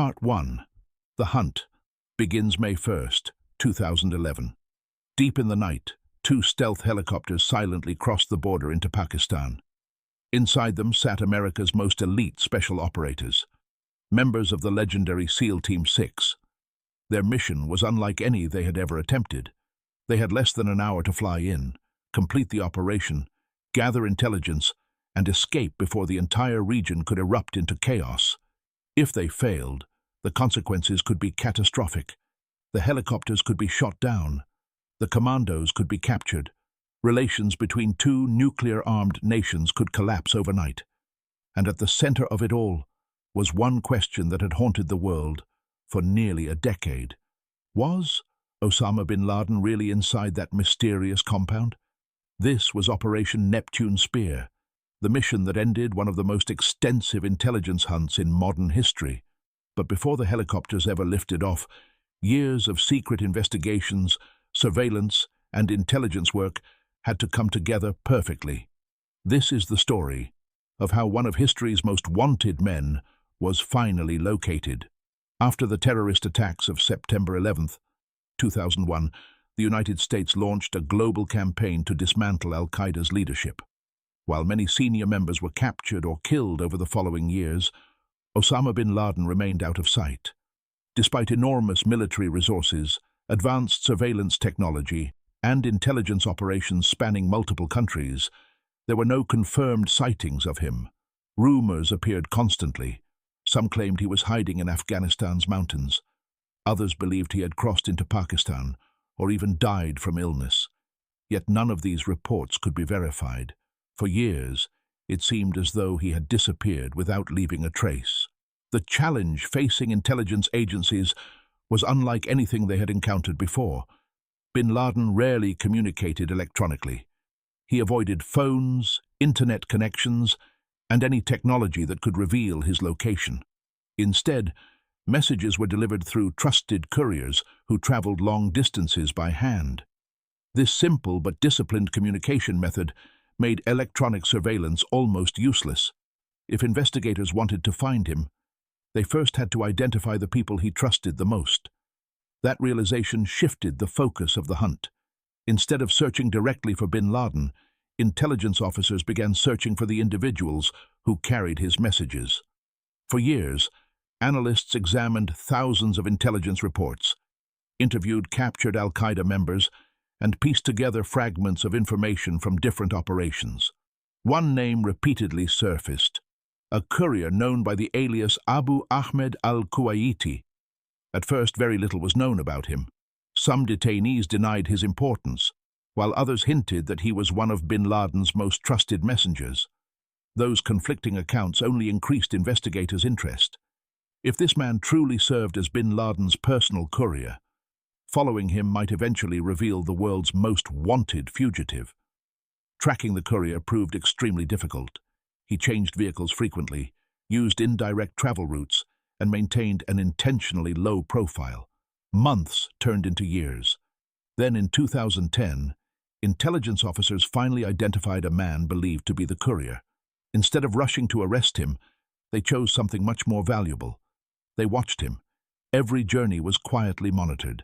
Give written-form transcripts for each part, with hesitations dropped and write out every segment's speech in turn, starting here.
Part 1. The Hunt begins May 1st, 2011. Deep in the night, two stealth helicopters silently crossed the border into Pakistan. Inside them sat America's most elite special operators, members of the legendary SEAL Team 6. Their mission was unlike any they had ever attempted. They had less than an hour to fly in, complete the operation, gather intelligence, and escape before the entire region could erupt into chaos. If they failed, the consequences could be catastrophic. The helicopters could be shot down. The commandos could be captured. Relations between two nuclear-armed nations could collapse overnight. And at the center of it all was one question that had haunted the world for nearly a decade. Was Osama Bin Laden really inside that mysterious compound? This was Operation Neptune Spear, the mission that ended one of the most extensive intelligence hunts in modern history. But before the helicopters ever lifted off, years of secret investigations, surveillance, and intelligence work had to come together perfectly. This is the story of how one of history's most wanted men was finally located. After the terrorist attacks of September 11th, 2001, the United States launched a global campaign to dismantle al-Qaeda's leadership. While many senior members were captured or killed over the following years, Osama bin Laden remained out of sight. Despite enormous military resources, advanced surveillance technology, and intelligence operations spanning multiple countries, there were no confirmed sightings of him. Rumors appeared constantly. Some claimed he was hiding in Afghanistan's mountains. Others believed he had crossed into Pakistan or even died from illness. Yet none of these reports could be verified. For years, it seemed as though he had disappeared without leaving a trace. The challenge facing intelligence agencies was unlike anything they had encountered before. Bin Laden rarely communicated electronically. He avoided phones, internet connections, and any technology that could reveal his location. Instead, messages were delivered through trusted couriers who traveled long distances by hand. This simple but disciplined communication method made electronic surveillance almost useless. If investigators wanted to find him, they first had to identify the people he trusted the most. That realization shifted the focus of the hunt. Instead of searching directly for bin Laden, intelligence officers began searching for the individuals who carried his messages. For years, analysts examined thousands of intelligence reports, interviewed captured al-Qaeda members, and pieced together fragments of information from different operations. One name repeatedly surfaced: a courier known by the alias Abu Ahmed al-Kuwaiti. At first, very little was known about him. Some detainees denied his importance, while others hinted that he was one of bin Laden's most trusted messengers. Those conflicting accounts only increased investigators' interest. If this man truly served as bin Laden's personal courier, following him might eventually reveal the world's most wanted fugitive. Tracking the courier proved extremely difficult. He changed vehicles frequently, used indirect travel routes, and maintained an intentionally low profile. Months turned into years. Then in 2010, intelligence officers finally identified a man believed to be the courier. Instead of rushing to arrest him, they chose something much more valuable. They watched him. Every journey was quietly monitored.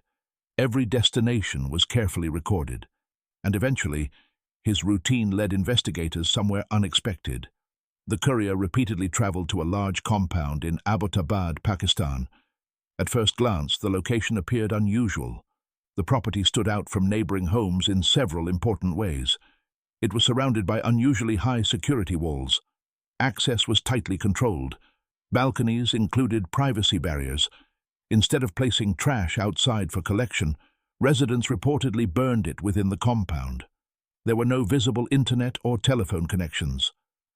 Every destination was carefully recorded. And eventually, his routine led investigators somewhere unexpected. The courier repeatedly traveled to a large compound in Abbottabad, Pakistan. At first glance, the location appeared unusual. The property stood out from neighboring homes in several important ways. It was surrounded by unusually high security walls. Access was tightly controlled. Balconies included privacy barriers. Instead of placing trash outside for collection, residents reportedly burned it within the compound. There were no visible internet or telephone connections.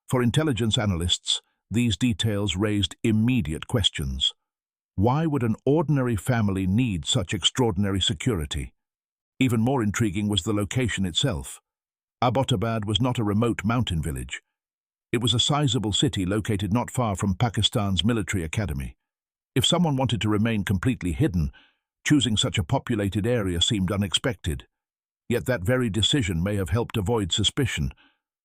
For intelligence analysts, these details raised immediate questions. Why would an ordinary family need such extraordinary security? Even more intriguing was the location itself. Abbottabad was not a remote mountain village. It was a sizable city located not far from Pakistan's military academy. If someone wanted to remain completely hidden, choosing such a populated area seemed unexpected. Yet that very decision may have helped avoid suspicion.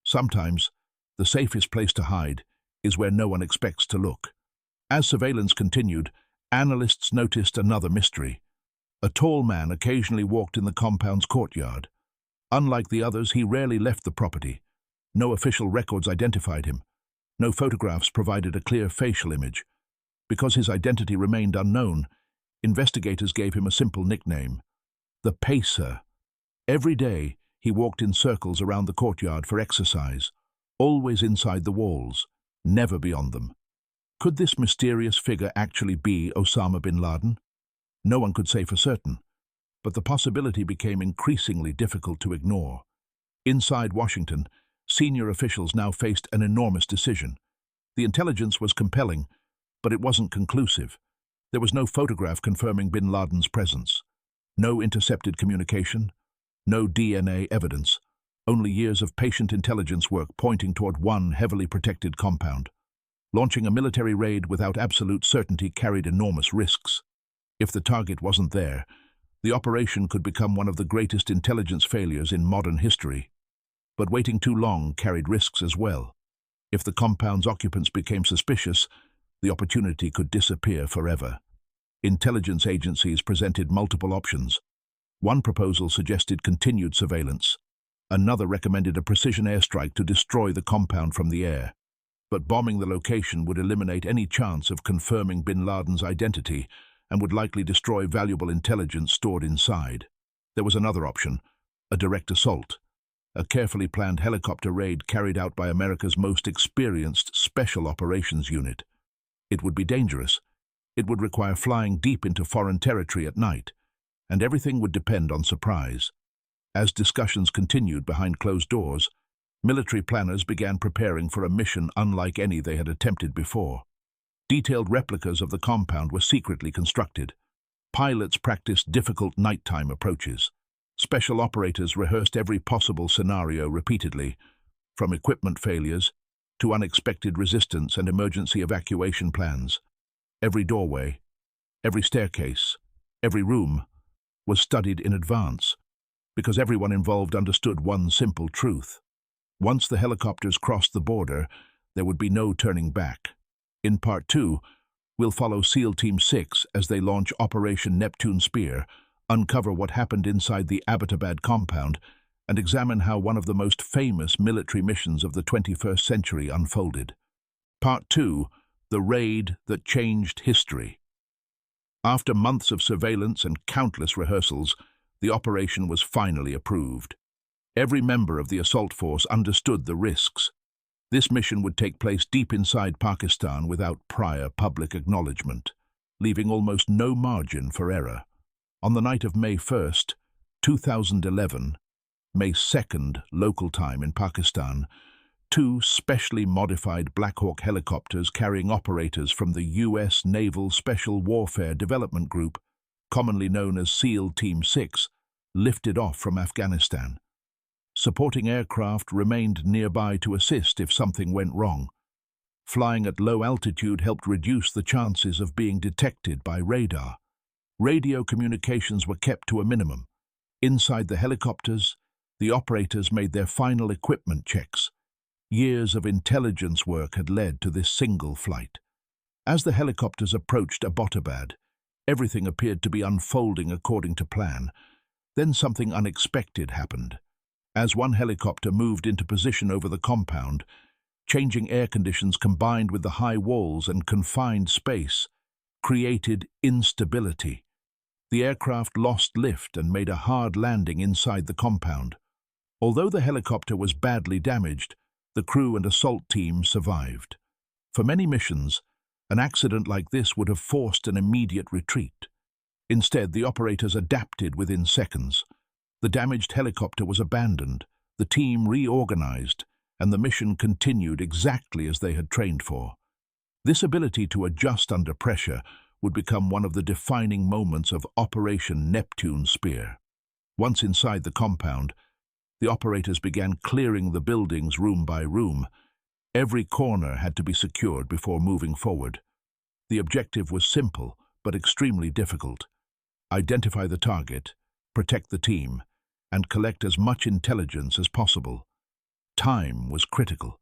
Sometimes, the safest place to hide is where no one expects to look. As surveillance continued, Analysts noticed another mystery. A tall man occasionally walked in the compound's courtyard. Unlike the others, he rarely left the property. No official records identified him. No photographs provided a clear facial image. Because his identity remained unknown, investigators gave him a simple nickname: the Pacer. Every day, he walked in circles around the courtyard for exercise, always inside the walls, never beyond them. Could this mysterious figure actually be Osama bin Laden? No one could say for certain, but the possibility became increasingly difficult to ignore. Inside Washington, senior officials now faced an enormous decision. The intelligence was compelling, but it wasn't conclusive. There was no photograph confirming bin Laden's presence, no intercepted communication, no DNA evidence, only years of patient intelligence work pointing toward one heavily protected compound. Launching a military raid without absolute certainty carried enormous risks. If the target wasn't there, the operation could become one of the greatest intelligence failures in modern history. But waiting too long carried risks as well. If the compound's occupants became suspicious, the opportunity could disappear forever. Intelligence agencies presented multiple options. One proposal suggested continued surveillance. Another recommended a precision airstrike to destroy the compound from the air. But bombing the location would eliminate any chance of confirming bin Laden's identity and would likely destroy valuable intelligence stored inside. There was another option: a direct assault. A carefully planned helicopter raid carried out by America's most experienced Special Operations Unit. It would be dangerous. It would require flying deep into foreign territory at night, and everything would depend on surprise. As discussions continued behind closed doors, military planners began preparing for a mission unlike any they had attempted before. Detailed replicas of the compound were secretly constructed. Pilots practiced difficult nighttime approaches. Special operators rehearsed every possible scenario repeatedly, from equipment failures to unexpected resistance and emergency evacuation plans. Every doorway, every staircase, every room was studied in advance, because everyone involved understood one simple truth: once the helicopters crossed the border, there would be no turning back. In Part 2, we'll follow SEAL Team 6 as they launch Operation Neptune Spear, uncover what happened inside the Abbottabad Compound, and examine how one of the most famous military missions of the 21st century unfolded. Part 2, The Raid That Changed History. After months of surveillance and countless rehearsals, the operation was finally approved. Every member of the assault force understood the risks. This mission would take place deep inside Pakistan without prior public acknowledgement, leaving almost no margin for error. On the night of May 1st, 2011, May 2nd local time in Pakistan, two specially modified Black Hawk helicopters carrying operators from the U.S. Naval Special Warfare Development Group, commonly known as SEAL Team 6, lifted off from Afghanistan. Supporting aircraft remained nearby to assist if something went wrong. Flying at low altitude helped reduce the chances of being detected by radar. Radio communications were kept to a minimum. Inside the helicopters, the operators made their final equipment checks. Years of intelligence work had led to this single flight. As the helicopters approached Abbottabad, everything appeared to be unfolding according to plan. Then something unexpected happened. As one helicopter moved into position over the compound, changing air conditions combined with the high walls and confined space created instability. The aircraft lost lift and made a hard landing inside the compound. Although the helicopter was badly damaged, the crew and assault team survived. For many missions, an accident like this would have forced an immediate retreat. Instead, the operators adapted within seconds. The damaged helicopter was abandoned, the team reorganized, and the mission continued exactly as they had trained for. This ability to adjust under pressure would become one of the defining moments of Operation Neptune Spear. Once inside the compound, the operators began clearing the buildings room by room. Every corner had to be secured before moving forward. The objective was simple, but extremely difficult: identify the target, protect the team, and collect as much intelligence as possible. Time was critical.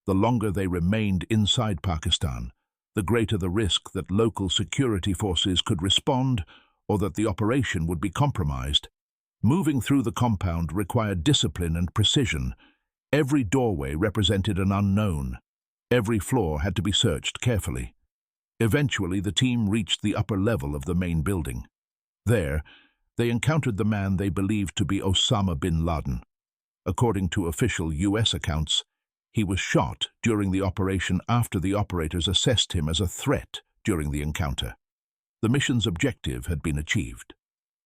The longer they remained inside Pakistan, the greater the risk that local security forces could respond or that the operation would be compromised. Moving through the compound required discipline and precision. Every doorway represented an unknown. Every floor had to be searched carefully. Eventually, the team reached the upper level of the main building. There, they encountered the man they believed to be Osama Bin Laden. According to official U.S. accounts, he was shot during the operation after the operators assessed him as a threat during the encounter. The mission's objective had been achieved.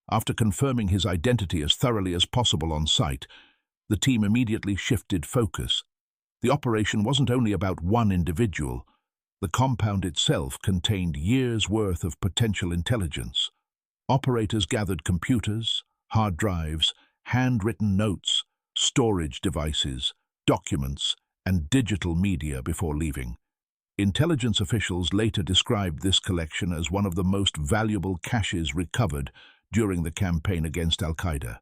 After confirming his identity as thoroughly as possible on site, the team immediately shifted focus. The operation wasn't only about one individual. The compound itself contained years' worth of potential intelligence. Operators gathered computers, hard drives, handwritten notes, storage devices, documents, and digital media before leaving. Intelligence officials later described this collection as one of the most valuable caches recovered during the campaign against Al-Qaeda.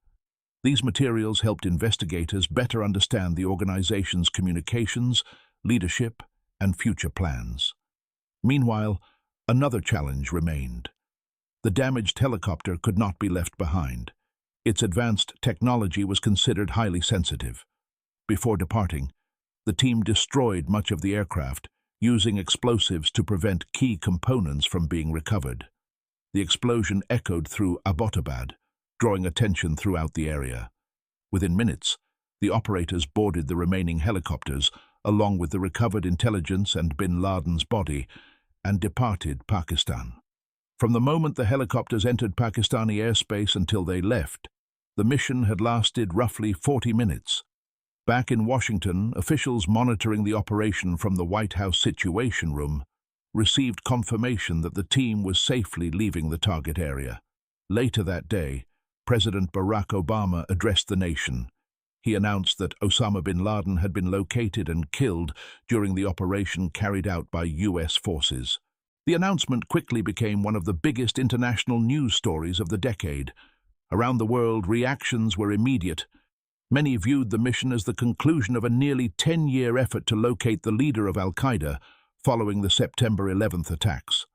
These materials helped investigators better understand the organization's communications, leadership, and future plans. Meanwhile, another challenge remained. The damaged helicopter could not be left behind. Its advanced technology was considered highly sensitive. Before departing, the team destroyed much of the aircraft, using explosives to prevent key components from being recovered. The explosion echoed through Abbottabad, drawing attention throughout the area. Within minutes, the operators boarded the remaining helicopters, along with the recovered intelligence and Bin Laden's body, and departed Pakistan. From the moment the helicopters entered Pakistani airspace until they left, the mission had lasted roughly 40 minutes. Back in Washington, officials monitoring the operation from the White House Situation Room received confirmation that the team was safely leaving the target area. Later that day, President Barack Obama addressed the nation. He announced that Osama bin Laden had been located and killed during the operation carried out by U.S. forces. The announcement quickly became one of the biggest international news stories of the decade. Around the world, reactions were immediate. Many viewed the mission as the conclusion of a nearly 10-year effort to locate the leader of Al-Qaeda following the September 11th attacks.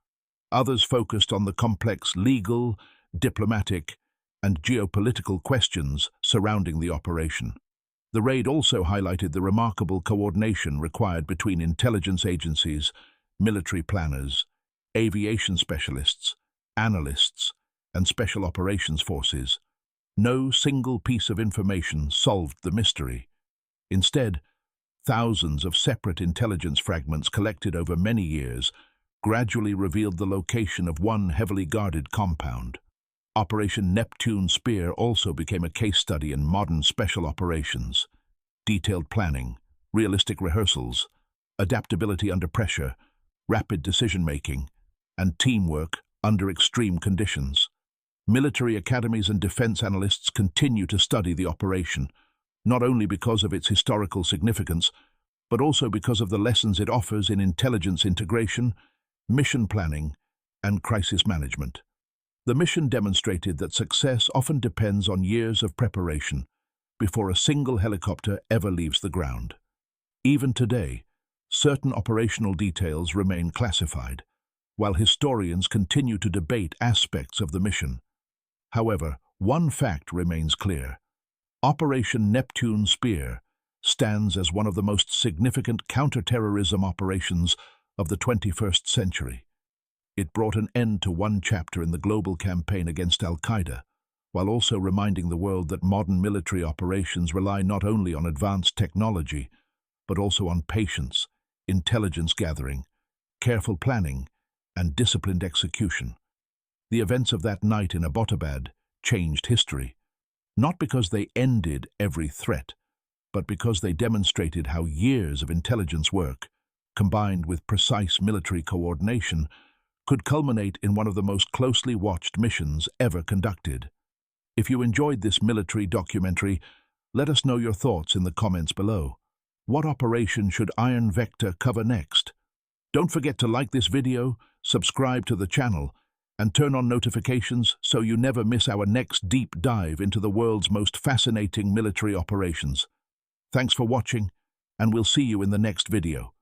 Others focused on the complex legal, diplomatic, and geopolitical questions surrounding the operation. The raid also highlighted the remarkable coordination required between intelligence agencies, military planners, aviation specialists, analysts, and special operations forces. No single piece of information solved the mystery. Instead, thousands of separate intelligence fragments collected over many years gradually revealed the location of one heavily guarded compound. Operation Neptune Spear also became a case study in modern special operations. Detailed planning, realistic rehearsals, adaptability under pressure, rapid decision-making, and teamwork under extreme conditions. Military academies and defense analysts continue to study the operation, not only because of its historical significance, but also because of the lessons it offers in intelligence integration, mission planning, and crisis management. The mission demonstrated that success often depends on years of preparation before a single helicopter ever leaves the ground. Even today, certain operational details remain classified, while historians continue to debate aspects of the mission. However, one fact remains clear. Operation Neptune Spear stands as one of the most significant counterterrorism operations of the 21st century. It brought an end to one chapter in the global campaign against Al-Qaeda, while also reminding the world that modern military operations rely not only on advanced technology, but also on patience, intelligence gathering, careful planning, and disciplined execution. The events of that night in Abbottabad changed history, not because they ended every threat, but because they demonstrated how years of intelligence work, combined with precise military coordination, could culminate in one of the most closely watched missions ever conducted. If you enjoyed this military documentary, let us know your thoughts in the comments below. What operation should Iron Vector cover next? Don't forget to like this video, subscribe to the channel, and turn on notifications so you never miss our next deep dive into the world's most fascinating military operations. Thanks for watching, and we'll see you in the next video.